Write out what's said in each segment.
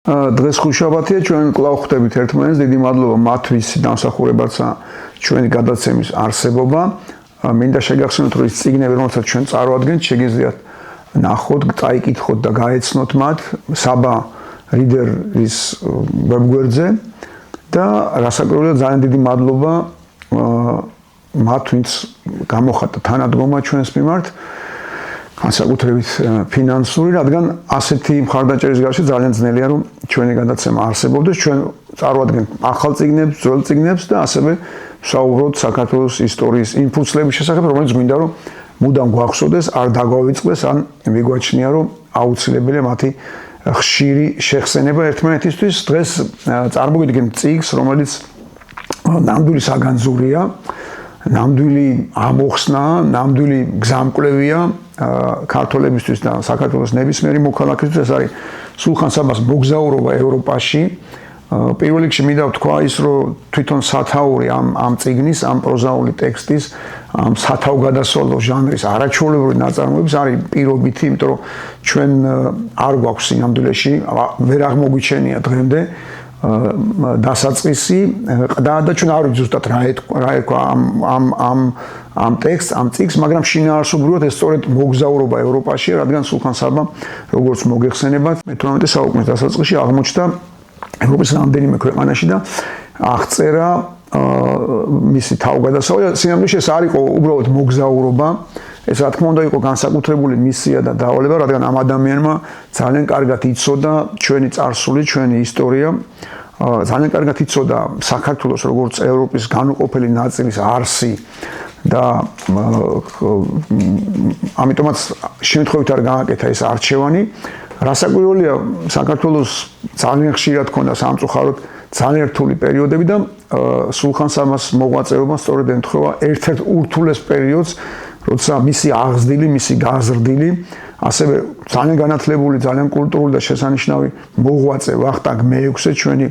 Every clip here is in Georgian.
დღეს ხუშაბათია, ჩვენ კვლავ ხვდებით ერთმანეთს, დიდი მადლობა მათთვის დამსახურებაცა ჩვენი გადაცემის არსებობა. მინდა შეგახსენოთ, რომ ის წიგნები, რომელსაც ჩვენ წარვადგენთ, შეგიძლიათ ნახოთ, წაიკითხოთ და გაეცნოთ მათ საბა რიდერის ვებგვერდზე და რასაკვირველია ძალიან დიდი მადლობა მათ, ვინც გამოხატა თანადგომა ჩვენს მიმართ. განსაკუთრებით ფინანსური, რადგან ასეთი მხარდაჭერის გარშე ძალიან ძნელია, რომ ჩვენი გადაცემა არსებობდეს, ჩვენ წარვადგენთ ახალ წიგნებს, ძველ წიგნებს და ასევე ვსაუბრობთ საქართველოს ისტორიის იმ ფურცლების შესახებ, რომელიც გვინდა რომ მუდამ გვახსოვდეს, არ დაგვავიწყდეს, ან მიგვაჩნია, რომ აუცილებელია მათი ხშირი შეხსენება ერთმანეთისთვის. დღეს წარმოგიდგენთ წიგნს, რომელიც ნამდვილი საგანძურია, ნამდვილი ამოხსნა, ნამდვილი გზამკვლევია ქართველებისთვის და საქართველოს ნებისმიერი მოქალაქისთვის. ეს არის სულხან საბას მოგზაურობა ევროპაში. პირველ რიგში მინდა ვთქვა ის, რომ თვითონ სათაური ამ წიგნის, ამ პროზაული ტექსტის, ამ სათავგადასავლო ჟანრის არაჩვეულებრივი ნაწარმოების არის პირობითი, იმიტომ რომ ჩვენ არ გვაქვს სინამდვილეში, ვერ აღმოგვიჩენია დღემდე დასაწყისი და ჩვენ არ ვიცით ზუსტად რა ეთქვა ამ ტექსტს, ამ წიგნს, მაგრამ შინაარსობრივად ეს სწორედ მოგზაურობა ევროპაში, რადგან სულხან საბა, როგორც მოგეხსენებათ, მე-18 საუკუნის დასაწყისში აღმოჩნდა ევროპის რამდენიმე ქვეყანაში და აღწერა მისი თავგადასავალი. სინამდვილეში ეს არ იყო უბრალოდ მოგზაურობა, ეს რა თქმა უნდა იყო განსაკუთრებული მისია და დავალება, რადგან ამ ადამიანმა ძალიან კარგად იცოდა ჩვენი წარსული, ჩვენი ისტორია, ძალიან კარგად იცოდა საქართველოს როგორც ევროპის განუყოფელი ნაწილის არსი და ამიტომაც შემთხვევით არ გააკეთა ეს არჩევანი. რასაკვირველია, საქართველოს ძალიან ხშირად ჰქონდა სამწუხაროდ ძალიან რთული პერიოდები და სულხან საბას მოღვაწეობა სწორედ ემთხვევა ერთ-ერთ ურთულეს პერიოდს, როცა მისი აღზრდილი, მისი გაზრდილი, ასევე ძალიან განათლებული, ძალიან კულტურული და შესანიშნავი მოღვაწე ვახტანგ მე-6 ჩვენი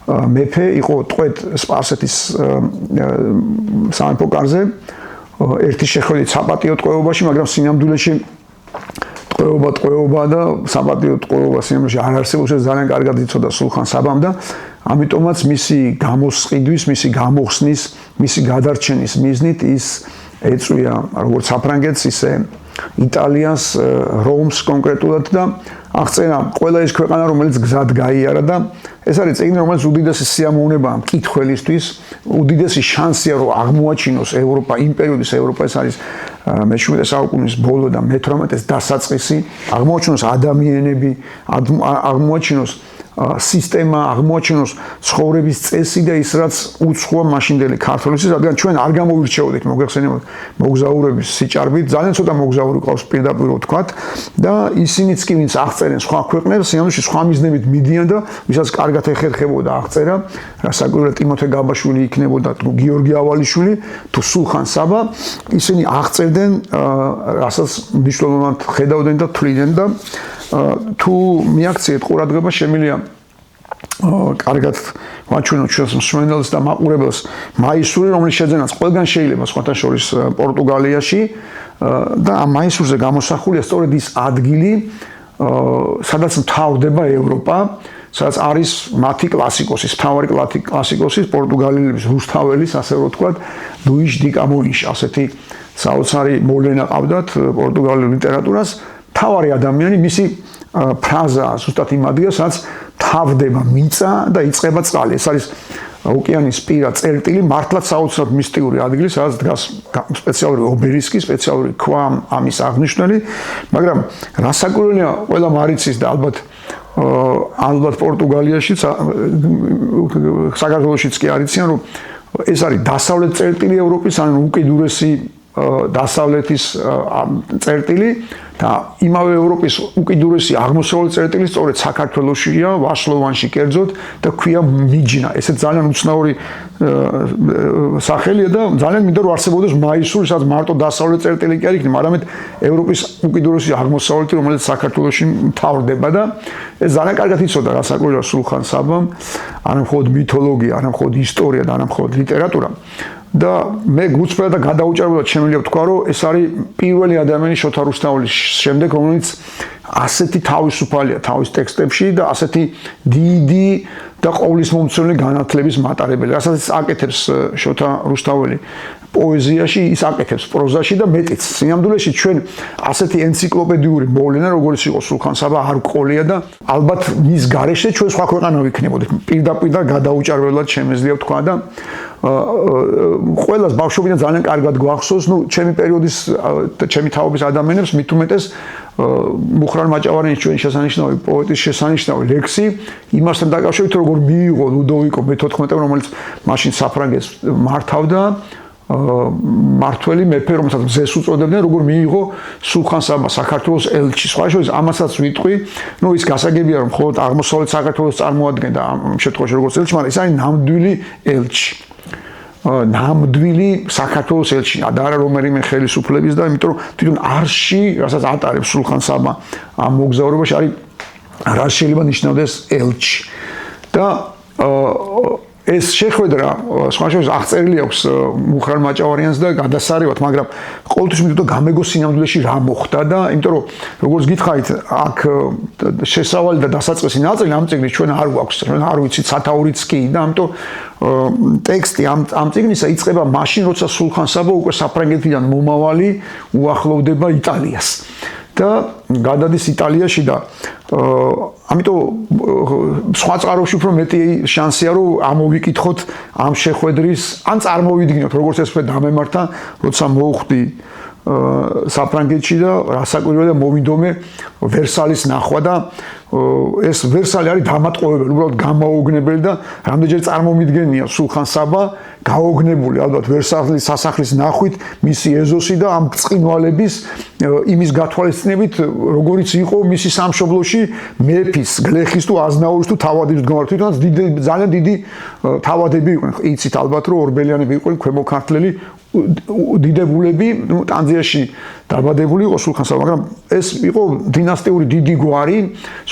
მეფე იყო ტყვედ სპარსეთის სამეფო კარზე, ერთი შეხედვით საპატიო ტყვეობაში, მაგრამ სინამდვილეში ტყვეობა და საპატიო ტყვეობა სინამდვილეში არ არსებობს. ეს ძალიან კარგად იცოდა სულხან საბამ და ამიტომაც მისი გამოსყიდვის, მისი გამოხსნის, მისი გადარჩენის მიზნით ის ეწვია როგორც საფრანგეთს, ისე იტალიას, რომს კონკრეტულად და აღწერა ყველა ის ქვეყანა, რომელიც გზად გაიარა და ეს არის წიგნი, რომელიც უდიდესი სიამოვნებაა მკითხველისთვის, უდიდესი შანსია, რომ აღმოაჩინოს ევროპა, იმ პერიოდის ევროპა, ეს არის მე-17 საუკუნის ბოლო და მე-18-ის დასაწყისი, აღმოაჩინოს ადამიანები, აღმოაჩინოს სისტემა, აღმოაჩინოს ცხოვრების წესი და ის რაც უცხოა მაშინდელი ქართველისთვის, რადგან ჩვენ არ გამოვირჩეოდით მოგეხსენებათ მოგზაურების სიჭარბით, ძალიან ცოტა მოგზაური ყავს პირდაპირ ვთქვათ და ისინიც კი ვინც აღწერენ სხვა ქვეყნებს, სინამდვილეში სხვა მიზნებით მიდიან და ვისაც კარგად ეხერხებოდა აღწერა, რასაკვირველია ტიმოთე გაბაშვილი იქნებოდა, თუ გიორგი ავალიშვილი, თუ სულხან საბა, ისინი აღწერდნენ, რასაც მნიშვნელოვნად ხედავდნენ და თვლიდნენ და თუ მიაქციეთ ყურადღება, შემიძლია კარგად ვაჩვენოთ ჩვენს მსმენელს და მაყურებელს მაისური, რომლის შეძენაც ყველგან შეიძლება, სხვათა შორის პორტუგალიაში და ამ მაისურზე გამოსახულია სწორედ ის ადგილი, სადაც მთავრდება ევროპა, სადაც არის მათი კლასიკოსის, მთავარი კლასიკოსის, პორტუგალიელების რუსთაველის, ასე რომ ვთქვათ, ლუიშ დი კამოიში, ასეთი საოცარი მოვლენა ყავდათ პორტუგალიურ ლიტერატურას. თავარი ადამიანი, მისი ფრაზა ზუსტად იმ ადგილას, სადაც თავდება მიწა და იწყება წყალი. ეს არის ოკეანის პირა წერტილი, მართლაც საოცრად მისტიური ადგილი, სადაც დგას სპეციალური ობელისკი, სპეციალური ქვა ამის აღნიშნული, მაგრამ რასაკვირველია, ყველა მარიცის და ალბათ პორტუგალიაში, საქართველოშიც კი არიციან, რომ ეს არის დასავლეთ წერტილი ევროპის, ან უკიდურესი დასავლეთის წერტილი და იმავე ევროპის უკიდურესი აღმოსავლეთ წერტილი სწორედ საქართველოშია, ვაშლოვანში კერძოდ და ქვია მიჯნა. ესეც ძალიან უცნაური სახელია და ძალიან მინდა რომ არსებობდეს მაისური, სადაც მარტო დასავლეთ წერტილი კი არ იქნება, არამედ ევროპის უკიდურესი აღმოსავლეთი, რომელიც საქართველოში მთავრდება და ეს ძალიან კარგად იცოდა რასაკვირველია სულხან საბამ, არა მხოლოდ მითოლოგია, არა მხოლოდ ისტორია და არა მხოლოდ ლიტერატურა, და მე გუწევდა და გადაუჭერბლად შემიძლია ვთქვა, რომ ეს არის პირველი ადამიანი შოთა რუსთაველის შემდეგ, რომელიც ასეთი თავისუფალია თავის ტექსტებში და ასეთი დიდი და ყოვლის მომცველი განათლების მატარებელი. რასაც აკეთებს შოთა რუსთაველი პოეზიაში, ის აკეთებს პროზაში და მეტიც. სინამდვილეში ჩვენ ასეთი ენციკლოპედიური მოვლენა, როგორც იყო სულხან საბა, არ გვყოლია და ალბათ მის გარეშე ჩვენ სხვა ქვეყანა ვიქნებოდით. პირდაპირ გადაუჭარბებლად შემიძლია ვთქვა და ყველას ბავშვობიდან ძალიან კარგად გვახსოვს, ჩემი პერიოდის ჩემი თაობის ადამიანებს მით უმეტეს მუხრან მაჭავარიანის ჩვენი შესანიშნავი პოეტის შესანიშნავი ლექსი იმასთან დაკავშირებით, როგორ მიიღო ლუდოვიკო მე-14, რომელიც მაშინ საფრანგეთს მართავდა მართველი მეფე, რომელსაც მზეს უწოდებდნენ, როგორ მიიღო სულხან საბა საქართველოს ელჩი. სხვა შორის ამასაც ვიტყვი, ის გასაგებია, რომ მხოლოდ აღმოსავლეთ საქართველოს წარმოადგენდა ამ შემთხვევაში როგორც ელჩი, მაგრამ ის არის ნამდვილი ელჩი. ნამდვილი საქართველოს ელჩი და არა რომელიმე ხელისუფლების და იმიტომ რომ თვითონ არში, რასაც ატარებს სულხან საბა ამ მოგზაურობაში არის რა შეიძლება ნიშნავდეს ელჩი. და ეს შეხვედრა სხვა შორის აღწერილი აქვს მუხრან მაჭავარიანს და გადასარევად, მაგრამ ყოველთვის მინდოდა გამეგო სინამდვილეში რა მოხდა და იმიტომ რომ როგორც გითხარით, აქ შესავალი და დასაწყისი ნაწილი ამ წიგნის ჩვენ არ გვაქვს, ჩვენ არ ვიცით სათაურიც კი და ამიტომ ტექსტი ამ წიგნისა იწყება მაშინ, როცა სულხან საბა უკვე საფრანგეთიდან მომავალი უახლოვდება იტალიას. და გადადის იტალიაში და ამიტომ სხვა წყაროში უფრო მეტი შანსია რომ ამოვიკითხოთ ამ შეხვედრის ან წარმოვიდგინოთ როგორც ეს დამემართა როცა მოვხვდი საფრანგეთში და რასაკვირველია და მოვიდომე ვერსალის ნახვა და ეს ვერსალი არის დამატყობებელი, უბრალოდ გამაოგნებელი და რამდენჯერ წარმომიდგენია სულხან საბა გაოგნებული ალბათ ვერსალის სასახლის ნახვით, მისი ეზოსი და ამ ბრწყინვალების იმის გათვალისწინებით, როგორიც იყო მისი სამშობლოში მეფის, გლეხის თუ აზნაურის თუ თავადების მდგომარე. თვითონაც ძალიან დიდი თავადები იყვნენ. იცით ალბათ რომ ორბელიანები იყვნენ ქვემოქართლელი დიდებულები, ტანძიაში დაბადებული იყო სულხან საბა, მაგრამ ეს იყო დინასტიური დიდი გვარი,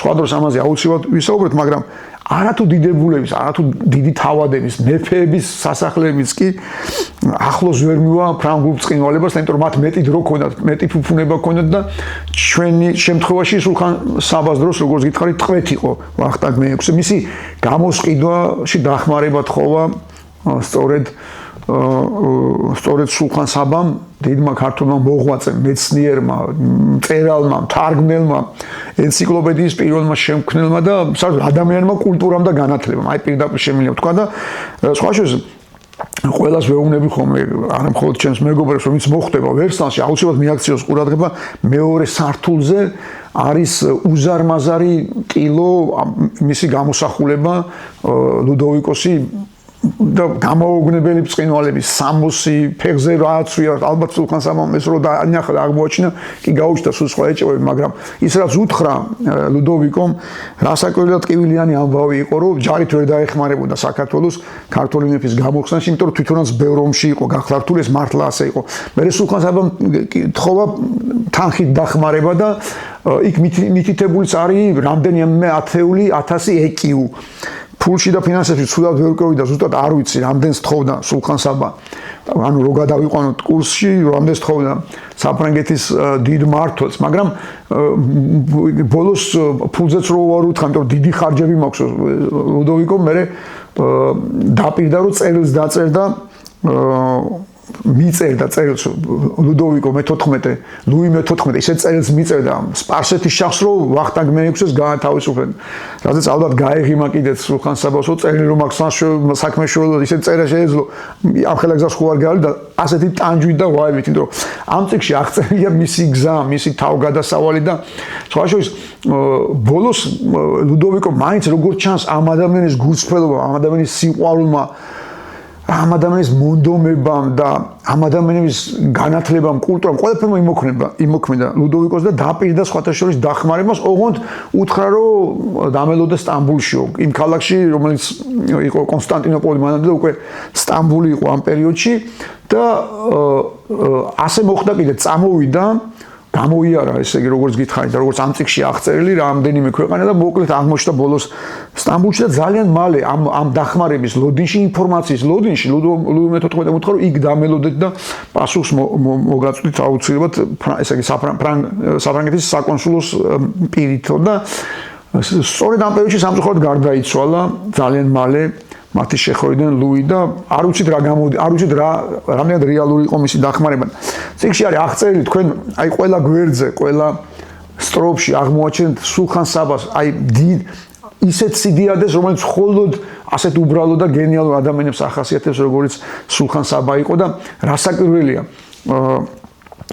სხვა დროს ამაზე აუცილებლად ვისაუბრეთ, მაგრამ არათუ დიდებულების, არათუ დიდი თავადების, მეფეების სასახლებიც კი ახლოს ვერ მივა ფრანგულ ბრწყინვალებას, იმიტომ რომ მათ მეტი დრო ჰქონდათ, მეტი ფუფუნება ჰქონდათ და ჩვენი შემთხვევაში სულხან საბას დროს, როგორც გითხარით, ტყვეთ იყო ვახტანგ მე-6. მისი გამოსყიდვაში დახმარება თხოვა სწორედ სულხან საბამ, დიდმა ქართულმა მოღვაწემ, მეცნიერმა, მწერალმა, მთარგმნელმა, ენციკლოპედიის პირველმა შემქმნელმა და ადამიანმა კულტურამ და განათლებამ. აი პირდაპირ შემიძლია ვთქვა და სხვა შორის ყველას ვეუბნები ხოლმე, არა მხოლოდ ჩემს მეგობრებს, რომ ის მოხდება ვერსალში, აუცილებლად მიაქციოს ყურადღება მეორე სართულზე არის უზარმაზარი ტილო, მისი გამოსახულება ლუდოვიკოსი და გამაოგნებელი ბრწყინვალების 60 ფეხზე რააცვია, ალბათ სულხან საბამ ეს რო დაანახა და აღმოაჩინა, კი გაუჩნდა სულ სხვა ეჭვები, მაგრამ ის რაც უთხრა ლუდოვიკომ, რასაკვირველად ტკივილიანი ამბავი იყო, რომ ჯარით ვერ დაეხმარებოდა საქართველოს ქართული მეფის გამოხსნაში, იმიტომ რომ თვითონაც ბევრ ომში იყო გახლართული, ეს მართლა ასე იყო. მერე სულხან საბამ თხოვა თანხით დახმარება და იქ მითითებულიც არის რამდენიმე 10,000 ეკიუ. ფულში და ფინანსებში ცუდად ვერ ყვევი და ზუსტად არ ვიცი რამდენს თხოვდა სულხან საბა. ანუ რო გადავიყვანოთ კურსში, რამდენს თხოვდა საფრანგეთის დიდ მმართველს, მაგრამ ბოლოს ფულზეც რო ვარ უთხრა, იმიტომ რომ დიდი ხარჯები მაქვს ლუდოვიკომ, მე დაპირდა რომ წერილს დაწერდა მიწერდა წერილს ლუდოვიკო მე-14, ლუი მე-14, ისე წერილს მიწერდა სპარსეთის შახს, რომ ვახტანგ მე-6-ს გაათავისუფლեն. რადგან ალბათ გაეღიმა კიდეც სულხან საბას, რომ წერილი რომ აქვს საქმეშველად ისე წერა შეეძლო, ამ ხელა გზას ხო არ გაალი და ასეთი ტანჯვით და ვაებით, იმიტომ რომ ამ წიგნში აღწერილია მისი გზა, მისი თავგადასავალი და სხვა შორის ბოლოს ლუდოვიკო მაინც როგორც ჩანს ამ ადამიანის გულწრფელობა, ამ ადამიანის სიყვარულმა, ამ ადამიანის მონდომებამ და ამ ადამიანის განათლებამ, კულტურამ, ყველაფერმა იმოქმედა ლუდოვიკოს და დაპირდა სხვათა შორის დახმარებას, ოღონდ უთხრა, რომ დამელოდა სტამბულშიო, იმ ქალაქში, რომელიც იყო კონსტანტინოპოლი, მანამდე უკვე სტამბული იყო ამ პერიოდში და ასე მოხდა კიდე, წამოვიდა, გამოიარა, ესე იგი, როგორც გითხარით და როგორც ამ წიგნში აღწერილი, რამდენიმე ქვეყანა და მოკლედ აღმოჩნდა ბოლოს სტამბოლში და ძალიან მალე ამ დახმარების ლოდინში, ინფორმაციის ლოდინში, ლუდოვი მე-14 უთხრა, რომ იქ დამელოდეთ და პასუხს მოგაწვდით აუცილებლად, ესე იგი, საფრანგეთის საკონსულოს პირითო და სწორედ ამ პერიოდში სამწუხაროდ გარდაიცვალა ძალიან მალე მათი შეხვედრიდან ლუი და არ ვიცით რა რამდენად რეალური იყო მისი დახმარება. წიგნში არის აღწერილი თქვენ აი ყველა გვერდზე, ყველა სტროფში აღმოაჩენთ სულხან საბას, აი ისეთ სიდიადეს, რომელიც მხოლოდ ასეთ უბრალო და გენიალურ ადამიანებს ახასიათებს, როგორც სულხან საბა იყო და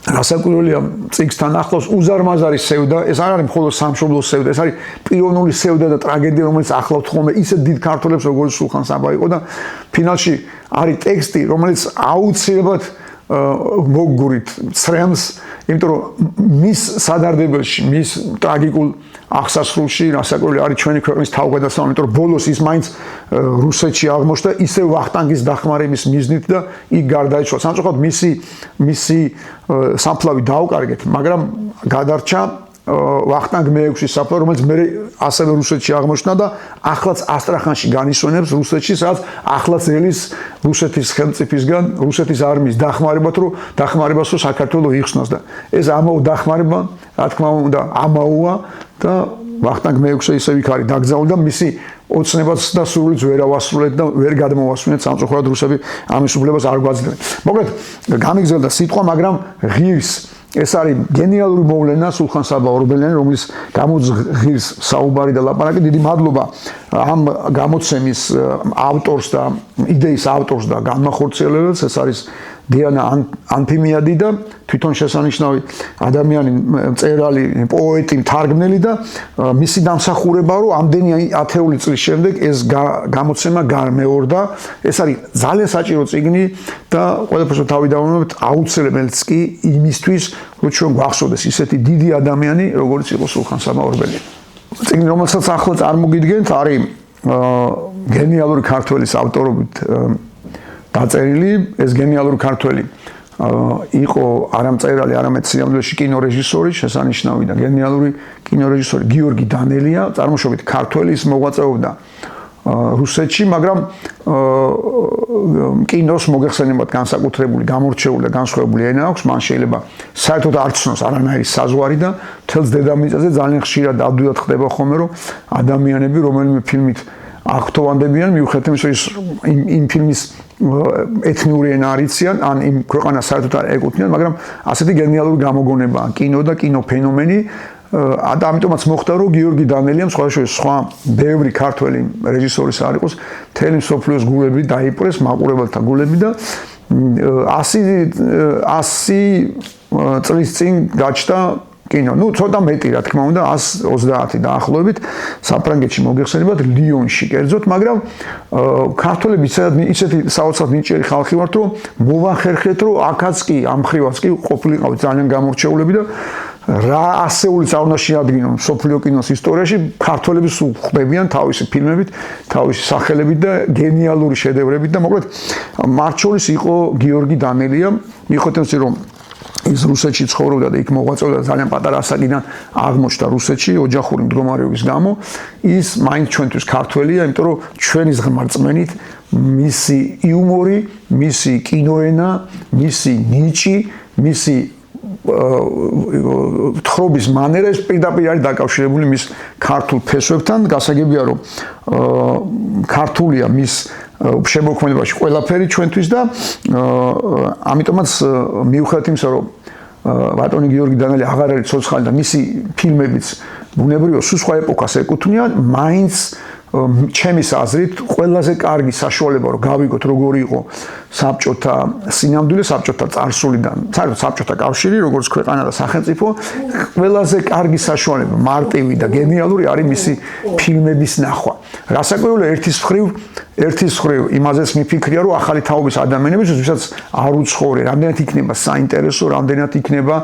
რასაკვირველია წიგნთან ახლავს უზარმაზარი სევდა, ეს არ არის მხოლოდ სამშობლოს სევდა, ეს არის პიროვნული სევდა და ტრაგედია, რომელიც ახლავთ ხოლმე ისეთ დიდ ქართველებს, როგორც სულხან საბა იყო და ფინალში არის ტექსტი, რომელიც აუცილებლად მოგგურით ცრემს, იმიტომ რომ მის სადარდებელში, მის ტრაგიკულ აღსასრულში რასაკვირველი არის ჩვენი ქვეყნის თავგადასავალი, იმიტომ რომ ბოლოს ის მაინც რუსეთში აღმოჩნდა ისევ ვახტანგის დახმარების მიზნით და იქ გარდაიცვალა. სამწუხაროდ მისი საფლავი დაუკარგეთ, მაგრამ გადარჩა ვახტანგ მე-6-ის საფლავი, რომელიც მე ასევე რუსეთში აღმოჩნდა და ახლაც ასტრახანში განისვენებს რუსეთში, სადაც ახლაც ელის რუსეთის ხელმწიფისგან, რუსეთის არმიის დახმარებას რომ საქართველო იხსნას და ეს ამაო დახმარება, რა თქმა უნდა, ამაოა და ვახტანგ მე-6 ისევ იქ არის დაკრძალული და მისი ოცნებაც და სურვილიც ვერ ავასრულეთ და ვერ გადმოვასრულეთ სამწუხაროდ რუსები ამის უფლებას არ გვაძლევენ. მოკლედ გამიგზელდა სიტყვა, მაგრამ ღირს ეს არის გენიალური მოვლენა სულხან საბა ორბელიანი, რომლის გამოძღირს საუბარი და ლაპარაკი. დიდი მადლობა ამ გამოცემის ავტორს და იდეის ავტორს და განმახორციელებელს, ეს არის დიანა ანფიმიადი და თვითონ შესანიშნავი ადამიანი, მწერალი, პოეტი, მთარგმნელი და მისი დამსახურება, რომ ამდენი ათეული წლის შემდეგ ეს გამოცემა გამეორდა. ეს არის ძალიან საჭირო წიგნი და ყველაფერს თავი დავუმატებთ, აუცილებელიც კი იმისთვის, რომ ჩვენ გვახსოვდეს ისეთი დიდი ადამიანი, როგორც იყო სულხან საბა ორბელიანი. წიგნი, რომელსაც ახლა წარმოგიდგენთ, არის გენიალური ქართველის ავტორობით დაწერილი. ეს გენიალური ქართველი იყო არა მწერალი, არამედ სინამდვილეში კინორეჟისორი, შესანიშნავი და გენიალური კინორეჟისორი გიორგი დანელია, წარმოშობით ქართველი, ის მოღვაწეობდა რუსეთში, მაგრამ კინოს მოგეხსენებათ განსაკუთრებული, გამორჩეული და განსხვავებული ენა აქვს, მან შეიძლება საერთოდ არ ცნოს არანაირი საზღვარი და მთელს დედამიწაზე ძალიან ხშირად ადვილად ხდება ხოლმე, რომ ადამიანები რომელიმე ფილმით აღფრთოვანდებიან, მიუხედავად იმისა, რომ იმ ფილმის ეთნიური ენა არ იციან, ან იმ ქვეყანას საერთოდ არ ეკუთვნიან, მაგრამ ასეთი გენიალური გამოგონებაა კინო და კინოფენომენი. და ამიტომაც მოხდა, რომ გიორგი დანელიამ სხვა ბევრი ქართველი რეჟისორის არ იყოს, მთელი მსოფლიოს გულები დაიპყრეს, მაყურებელთა გულები და 100 წლის წინ გაჩნდა კინო. ნუ ცოტა მეტი, რა თქმა უნდა, 130 დაახლოებით საფრანგეთში მოგეხსენებათ, ლიონში კერძოდ, მაგრამ ქართველები ისეთი საოცრად ნიჭიერი ხალხი ვართ, რომ მოვახერხეთ, რომ აქაც კი, ამ ხრივაც კი ყოფილიყავით ძალიან გამორჩეულები და რა ასეული არ უნდა შეადგინონ სოფლიო კინოს ისტორიაში, ქართველები სულ ხვდებიან თავისი ფილმებით, თავისი სახელებით და გენიალური შედევრებით და მოკლედ მათ შორის იყო გიორგი დანელია, მიუხედავად იმისა, რომ ის რუსეთში ცხოვრობდა და იქ მოღვაწეობდა ძალიან პატარა ასაკიდან აღმოჩნდა რუსეთში ოჯახური მდგომარეობის გამო, ის მაინც ჩვენთვის ქართველია, იმიტომ რომ ჩვენი ზღმა რწმენით მისი იუმორი, მისი კინოენა, მისი ნიჭი, მისი თხრობის მანერა ეს პირდაპირ არის დაკავშირებული მის ქართულ ფესვებთან. გასაგებია, რომ ქართულია მის შემოქმედებაში ყველაფერი ჩვენთვის და ამიტომაც მიუხედავად იმისა, რომ ბატონი გიორგი დანელი აღარ არის ცოცხალი და მისი ფილმებიც ბუნებრივია სულ სხვა ეპოქას ეკუთვნიან, მაინც ჩემის აზრით ყველაზე კარგი საშუალება რომ გავიგოთ როგორი იყო საბჭოთა სინამდვილე, საბჭოთა წარსულიდან, საერთოდ საბჭოთა კავშირი, როგორც ქვეყანა და სახელმწიფო, ყველაზე კარგი საშუალება, მარტივი და გენიალური არის მისი ფილმების ნახვა. რასაკვირველია, ერთის მხრივ ერთის ხრივ იმაზეც მიფიქრია, რომ ახალი თაობის ადამიანები, ვისაც არ უცხოვრე, რამდენად იქნება საინტერესო, რამდენად იქნება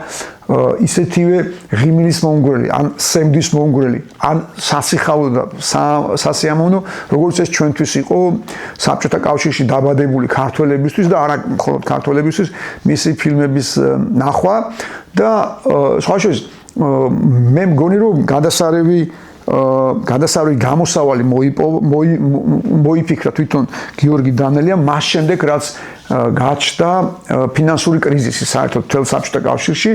ისეთივე ღიმილის მომგვრელი, ან სემდის მომგვრელი, ან სასიხაულო და სასიამოვნო, როგორც ეს ჩვენთვის იყო საბჭოთა კავშირში დაბადებული ქართველებისთვის და არა მხოლოდ ქართველებისთვის მისი ფილმების ნახვა და სხვა შორის მე მგონი რომ გადასარევი გამოსავალი მოიფიქრა თვითონ გიორგი დანელია მას შემდეგ რაც გაჩნდა ფინანსური კრიზისი საერთოდ მთელ საბჭოთა კავშირში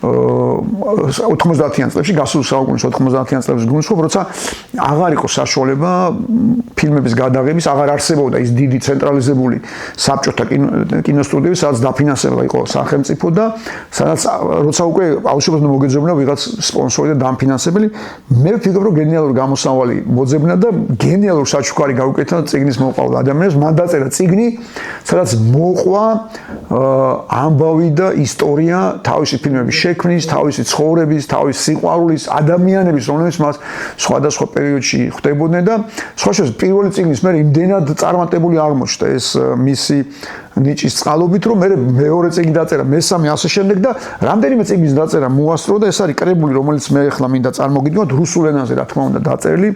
90-იან წლებში, გასულ საუკუნის 90-იან წლების გულისხმობ, როცა აღარ იყო საშუალება ფილმების გადაღების, აღარ არსებობდა ის დიდი ცენტრალიზებული საბჭოთა კინოსტუდიები, სადაც დაფინანსება იყო სახელმწიფო და სადაც როცა უკვე აუცილებლად მოგეძებნა ვიღაც სპონსორი და დამფინანსებელი, მე ვფიქრობ, რომ გენიალური გამოსავალი მოძებნა და გენიალურ საჩუქარი გაუკეთა წიგნის მოყავ ადამიანებს, მან დაწერა წიგნი, სადაც მოყვა ამბავი და ისტორია თავისი ფილმების შექმნის, თავისი ცხოვრების, თავისი სიყვარულის, ადამიანების, რომლებიც მას სხვადასხვა პერიოდში ხვდებოდნენ და სხვა შორის პირველი წიგნის მე იმდენად წარმატებული აღმოჩნდა ეს მისი ნიჭის წყალობით, რომ მე მეორე წიგნი დაწერა, მესამე ასე შემდეგ და რამდენიმე წიგნის დაწერა მოასწრო და ეს არის კრებული, რომელიც მე ახლა მინდა წარმოგიდგინოთ რუსულ ენაზე, რა თქმა უნდა, დაწერილი,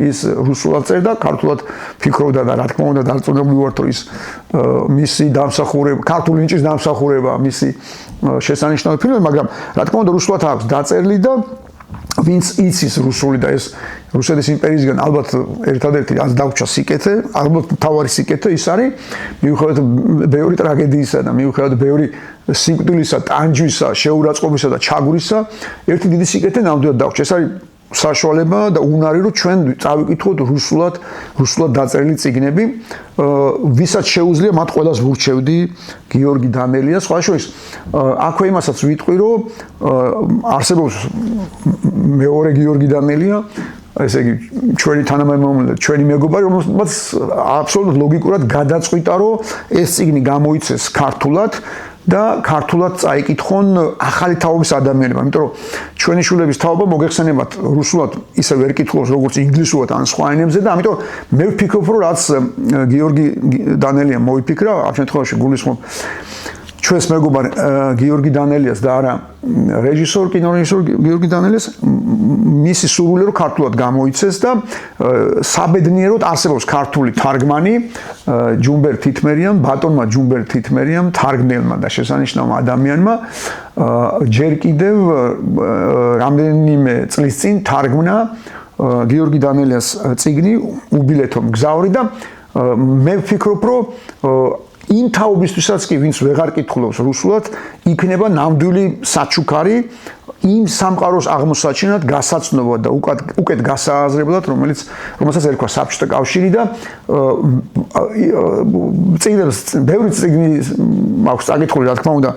ის რუსულად წერდა, ქართულად ფიქრობდა და რა თქმა უნდა დარწმუნებული ვარ, რომ ის მისი დამსახურება, ქართული ნიჭის დამსახურება, მისი შესანიშნავი ფილმი, მაგრამ რა თქმა უნდა რუსულად აქვს დაწერილი და ვინც იცის რუსული და ეს რუსეთის იმპერიისგან ალბათ ერთადერთი რაც დაგვჭა სიკეთე, ალბათ თავარი სიკეთე ის არის მიუხედავად ბევრი ტრაგედიისა და მიუხედავად ბევრი სიკვდილისა, ტანჯვისა, შეურაცხყოფისა და ჩაგვრისა, ერთი დიდი სიკეთე ნამდვილად დაგვჭა. ეს არის საშუალება და უნარი რომ ჩვენ წავიკითხოთ რუსულად დაწერილი წიგნები, ვისაც შეუძლია მათ ყველას ვურჩევდი გიორგი დანელიას, სხვა შორის აქვე იმასაც ვიტყვი რომ არსებობს მეორე გიორგი დანელია, ესე იგი ჩვენი თანამემამულე, ჩვენი მეგობარი, რომელსაც აბსოლუტურად ლოგიკურად გადაწყვიტა რომ ეს წიგნი გამოიცეს ქართულად და ქართულად წაიკითხონ ახალი თაობის ადამიანებმა, იმიტომ რომ ჩვენი შვილების თაობა მოგეხსენებათ რუსულად ისე ვერ კითხულობს როგორც ინგლისურად ან სხვა ენებზე და ამიტომ მე ვფიქრობ რომ რაც გიორგი დანელიამ მოიფიქრა, ამ შემთხვევაში გულისხმობ ჩვენს მეგობარ გიორგი დანელიას და არა რეჟისორ, კინორეჟისორ გიორგი დანელიას მისი სურვილი რომ ქართულად გამოიცეს და საბედნიეროდ არსებობს ქართული თარგმანი ჯუმბერ თითმერიამ, ბატონმა ჯუმბერ თითმერიამ, თარგმნელმა და შესანიშნავმა ადამიანმა ჯერ კიდევ რამდენიმე წლის წინ თარგმნა გიორგი დანელიას წიგნი უბილეთო მგზავრი და მე ვფიქრობ რომ იმ თაობისთვისაც კი ვინც ვეღარ კითხულობს რუსულად, იქნება ნამდვილი საჩუქარი იმ სამყაროს აღმოსაჩინად გასაცნობად და უკეთ გასააზრებლად, რომელსაც ერქვა საბჭოთა კავშირი და წიგნებს ბევრი წიგნი აქვს წაკითხული, რა თქმა უნდა,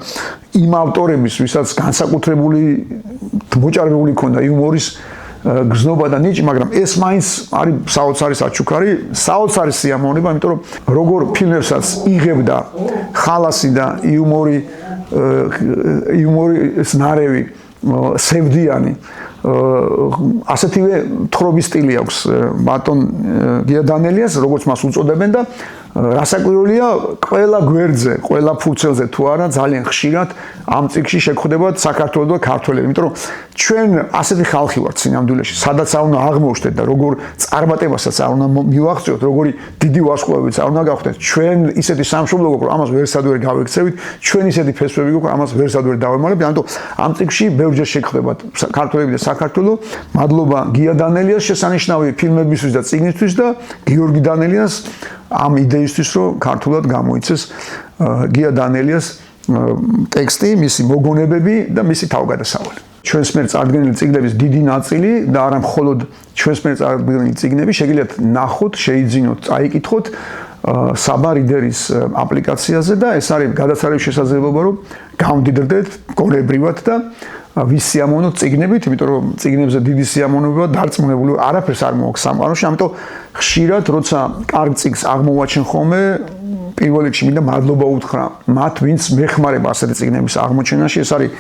იმ ავტორების, ვისაც განსაკუთრებული მოჭარბებული ჰქონდა იუმორის გზნობა და ნიჭი, მაგრამ ეს მაინც არის საოცარი საჩუქარი, საოცარი სიამოვნება, იმიტომ რომ როგორ ფილმებსაც იღებდა ხალასი და იუმორის ნარევი სევდიანი, ასეთივე თხრობის სტილი აქვს ბატონ გია დანელიას, როგორც მას უწოდებენ და რასაკვირველია, ყველა გვერდზე, ყველა ფურცელზე თუ არა, ძალიან ხშირად ამ წიგნში შეგხვდებათ საქართველოს და ქართველები, იმიტომ რომ ჩვენ ასეთი ხალხი ვართ სინამდვილეში, სადაც არ უნდა აღმოჩნდეთ და როგორ წარმატებასაც არ უნდა მივაღწიოთ, როგორი დიდი ვარსკვლავებიც არ უნდა გავხდეთ, ჩვენ ისეთი სამშობლო გვაქვს, რომ ამას ვერსად ვერ გავექცევით, ჩვენ ისეთი ფესვები გვაქვს, ამას ვერსად ვერ დავემალებ, ამიტომ ამ წიგნში ბევრჯერ შეგხვდებათ ქართველები და საქართველო. მადლობა გია დანელიას შესანიშნავი ფილმებისთვის და წიგნისთვის და გიორგი დანელიას ამ იდეისთვის, რომ ქართულად გამოიცეს გია დანელიას ტექსტი, მისი მოგონებები და მისი თავგადასავალი. ჩვენს მიერ წარდგენილი წიგნების დიდი ნაწილი და არა მხოლოდ ჩვენს მიერ წარდგენილი წიგნები შეგიძლიათ ნახოთ, შეიძინოთ, წაიკითხოთ საბა რიდერის აპლიკაციაზე და ეს არის გადაცარების შესაძლებლობა, რომ გამდიდრდეთ გონებრივად და ვის სიამოვნოთ წიგნებით, იმიტომ რომ წიგნებზე დიდი სიამოვნებაა დარწმუნებული არაფერს არ მოაქვს სამყაროში, ამიტომ ხშირად როცა კარგ წიგნს აღმოვაჩენ ხოლმე პირველ რიგში მინდა მადლობა უთხრა მათ, ვინც მეხმარება ასეთი წიგნების აღმოჩენაში. ეს არის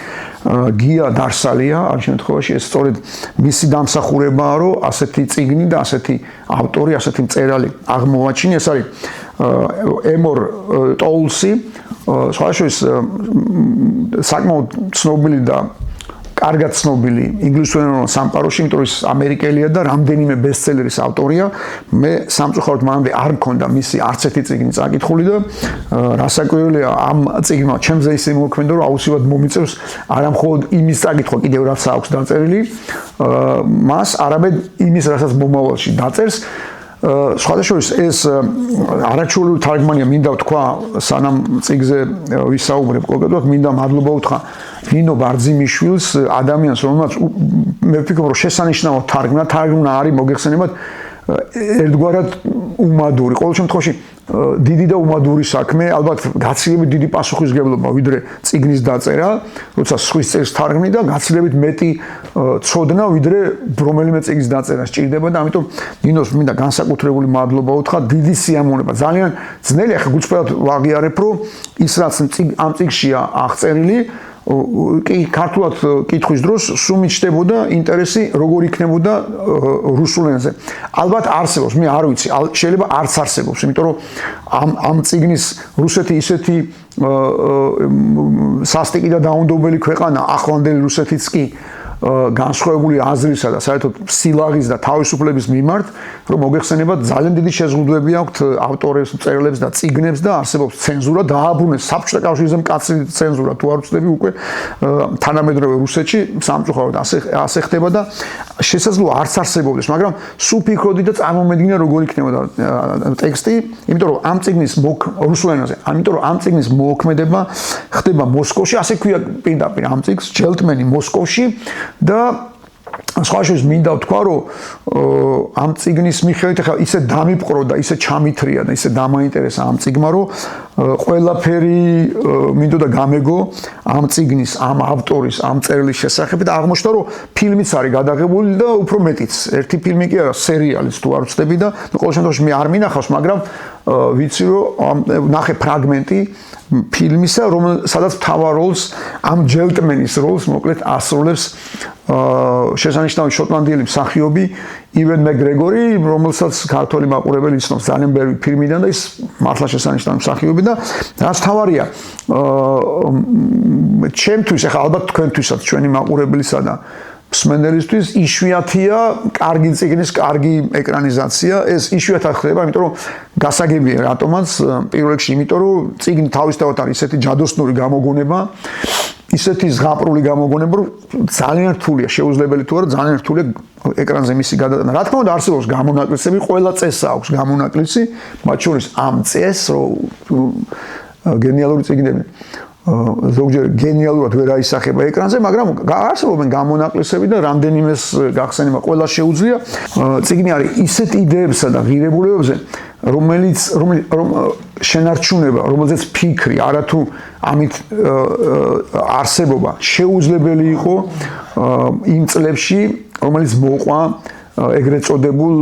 გია დარსალია, ამ შემთხვევაში ეს სწორედ მისი დამსახურებაა, რომ ასეთი წიგნი და ასეთი ავტორი, ასეთი მწერალი აღმოვაჩინა. ეს არის ემორ ტოულსი, სხვადასხვა საკმაოდ ცნობილი და კარგად ცნობილი ინგლისურენოვან სამყაროში, იმიტომ რომ ის ამერიკელია და რამდენიმე ბესტსელერის ავტორია. მე სამწუხაროდ მანამდე არ მქონდა მისი არც ერთი წიგნი წაკითხული და რასაკვირველია ამ წიგნმა ჩემზე ისე მოქმედა, რომ აუცილებლად მომიწევს არა მხოლოდ იმის წაკითხვა, კიდევ რაც აქვს დაწერილი, მას არამედ იმის, რასაც მომავალში დაწერს. სხვადასხვა ეს არაჩვეული თარგმანია, მინდა ვთქვა, სანამ წიგნზე ვისაუბრებ კონკრეტულად, მინდა მადლობა უთხრა ნინო ბარძიმიშვილს, ადამიანს, რომელმაც მე ვფიქრობ, რომ შესანიშნავად თარგმნა არის მოგეხსენებათ ერთგვარად უმადური. ყოველ შემთხვევაში დიდი და უმადური საქმე, ალბათ გაცილებით დიდი პასუხისმგებლობა ვიდრე წიგნის დაწერა, როცა სხვის წერს თარგმნი და გაცილებით მეტი ცოდნა ვიდრე რომელიმე წიგნის დაწერა სჭირდება და ამიტომ ნინოს მინდა განსაკუთრებული მადლობა უთხრა, დიდი სიამოვნება. ძალიან ძნელი, ახლა გულწრფელად ვაღიარებ, რომ ის რაც ამ წიგნშია აღწერილი, კი ქართულად კითხვის დროს სულ მიჩნდებოდა ინტერესი როგორ იქნებოდა რუსულ ენაზე. ალბათ არსებობს, მე არ ვიცი, შეიძლება არც არსებობს, იმიტომ რომ ამ წიგნის რუსეთი ისეთი სასტიკი და დაუნდობელი ქვეყანა, ახლანდელი რუსეთიც კი განსხვავებული აზრისა და საერთოდ სილაღის და თავისუფლების მიმართ, რომ მოგეხსენებათ ძალიან დიდი შეზღუდვები აქვთ ავტორებს, მწერლებს და წიგნებს და არსებობს ცენზურა, დააბრუნეს საბჭოთა კავშირზე მკაცრი ცენზურა, თუ არ ვწდები უკვე თანამედროვე რუსეთში სამწუხაროდ ასე ხდება და შესაძლოა არც არსებობდეს, მაგრამ სულ ფიქრობდი და წარმომედგინა როგორ იქნებოდა ტექსტი, იმიტომ რომ ამ წიგნის რუსულ ენაზე, ამიტომ რომ ამ წიგნის მოქმედება ხდება მოსკოვში, ასე ქვია პირდაპირ ამ წიგნს, ჯელტმენი მოსკოვში და სხვაშორის მინდა ვთქვა, რომ ამ წიგნის მიხედვით ახლა ისე დამიპყრო და ისე ჩამithრია და ისე დამაინტერესა ამ წიგნმა, რომ ყველაფერი მინდოდა გამეგო ამ წიგნის, ამ ავტორის, ამ წერილის შესახებ და აღმოჩნდა, რომ ფილმიც არის გადაღებული და უფრო მეტიც. ერთი ფილმი კი არა, სერიალიც თუ არ ვწდები და ყოველ შემთხვევაში მე არ მინახავს, მაგრამ ვიცი, რომ ნახე ფრაგმენტი ფილმისა, სადაც მთავარ როლს ამ ჯელტმენის როლს მოკლედ ასრულებს შესანიშნავი შოტლანდიელი მსახიობი ივენ მეკგრეგორი, რომელსაც ქართველი მაყურებელი იცნობს ძალიან ბევრი ფილმიდან და ის მართლა შესანიშნავი მსახიობი და რაც თავარია ჩემთვის, ახლა ალბათ თქვენთვისაც, ჩვენი მაყურებელისა და მსმენელისთვის იშვიათია კარგი წიგნის კარგი ეკრანიზაცია. ეს იშვიათად ხდება, იმიტომ რომ გასაგებია რატომაც პირველ რიგში, იმიტომ რომ წიგნი თავისთავად არის ისეთი ჯადოსნური გამოგონება, ისეთი ზღაპრული გამოგონება, რომ ძალიან რთულია, შეუძლებელი თუ არა, ძალიან რთულია ეკრანზე მისი გადატანა. რა თქმა უნდა, არსებობს გამონაკლისები, ყველა წესს აქვს გამონაკლისი, მათ შორის ამ წესს, რომ გენიალური წიგნები ზოგჯერ გენიალურად ვერ აისახება ეკრანზე, მაგრამ არსებობენ გამონაკლისები და რამდენიმეს გახსენება ყველა შეუძლია. წიგნი არის ისეთ იდეებსა და ღირებულებებზე, რომელიც შენარჩუნება, რომელზეც ფიქრი, არათუ ამით არსებობა შეუძლებელი იყო იმ წლებში, რომელიც მოყვა ეგრეთ წოდებულ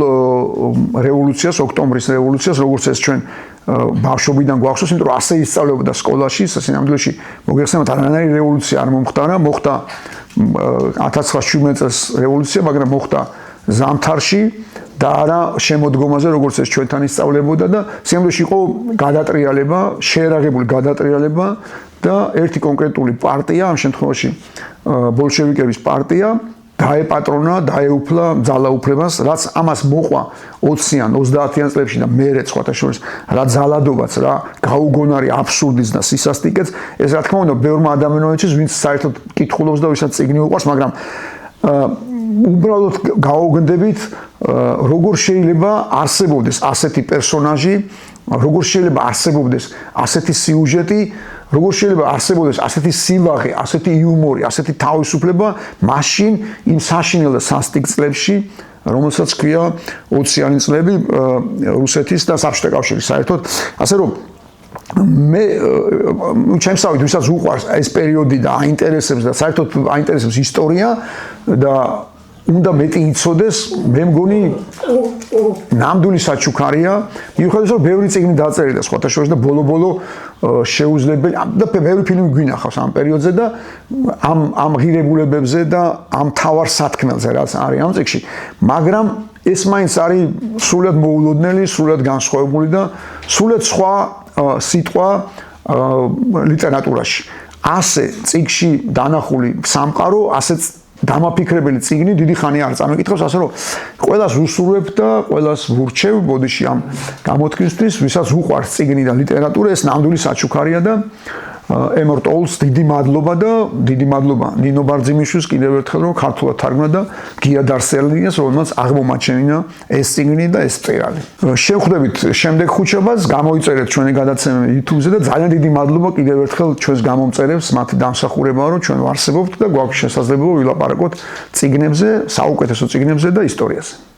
რევოლუციას, ოქტომბრის რევოლუციას, როგორც ეს ჩვენ ბავშვობიდან გვახსოვს, იმიტომ რომ ასე ისწავლებოდა სკოლაში, სინამდვილეში მოგეხსენებათ, არანაირი რევოლუცია არ მომხდარა, მოხდა 1917 წელს რევოლუცია, მაგრამ მოხდა ზამთარში და არა შემოდგომაზე, როგორც ეს ჩვენთან ისწავლებოდა და სინამდვილეში იყო გადატრიალება, შეერაღებული გადატრიალება და ერთი კონკრეტული პარტია, ამ შემთხვევაში ბოლშევიკების პარტია დაეპატრონა, დაეუფლა ძალაუფლებას, რაც ამას მოყვა 20-იან, 30-იან წლებში და მერე სხვათა შორის რა ძალადობაც, რა გაუგონარი აბსურდიც და სისასტიკეც, ეს რა თქმა უნდა ბევრმა ადამიანებისთვის, ვინც საერთოდ კითხულობს და ვისაც წიგნი უყვარს, მაგრამ უბრალოდ გავაგონდებით, როგორ შეიძლება არსებობდეს ასეთი პერსონაჟი, როგორ შეიძლება არსებობდეს ასეთი სიუჟეტი, როგორ შეიძლება არსებობდეს ასეთი სილაღე, ასეთი იუმორი, ასეთი თავისუფლება მაშინ იმ საშინელ და სასტიკ წლებში, რომელსაც ქვია 20-იანი წლები რუსეთის და საბჭოთა კავშირის საერთოდ, ასე რომ მე ჩემსავით ვისაც უყვარს ეს პერიოდი და აინტერესებს და საერთოდ აინტერესებს ისტორია და უნდა მეტი იცოდეს, მე მგონი ნამდვილი საჩუქარია, მიუხედავად რომ ბევრი წიგნი დაწერილი და სხვათა შორის და ბოლო-ბოლო შეუძლებელი და ბევრი ფილმი გვინახავს ამ პერიოდზე და ამ ღირებულებებზე და ამ თავარ სათქმელზე რაც არის ამ წიგნში, მაგრამ ეს მაინც არის სრულად მოულოდნელი, სრულად განსხვავებული და სრულად სხვა სიტყვა ლიტერატურაში. ასე წიგნში დანახული სამყარო, ასეც დამაფიქრებელი წიგნი დიდი ხანი არ წარმეკითხავს, ასე რომ ყველას ვუსურვებ და ყველას ვურჩევ ბოდიში ამ გამოთქმისთვის, ვისაც უყვარს წიგნი და ლიტერატურა, ეს ნამდვილი საჩუქარია და ემორტ ოლს დიდი მადლობა ნინო ბარძიმიშვილს კიდევ ერთხელ რომ ქართულად თარგმნა და გია დარსელინიას რომელმაც აღმომაჩენინა ეს წიგნი და ეს მწერალი. შევხვდებით შემდეგ ხუთშაბათს, გამოიწერეთ ჩვენი გადაცემა YouTube-ზე და ძალიან დიდი მადლობა კიდევ ერთხელ ჩვენს გამომწერებს მათი დამსახურებაა რომ ჩვენ ვარსებობთ და გვაქვს შესაძლებლობა ვილაპარაკოთ წიგნებზე, საუკეთესო წიგნებზე და ისტორიაზე.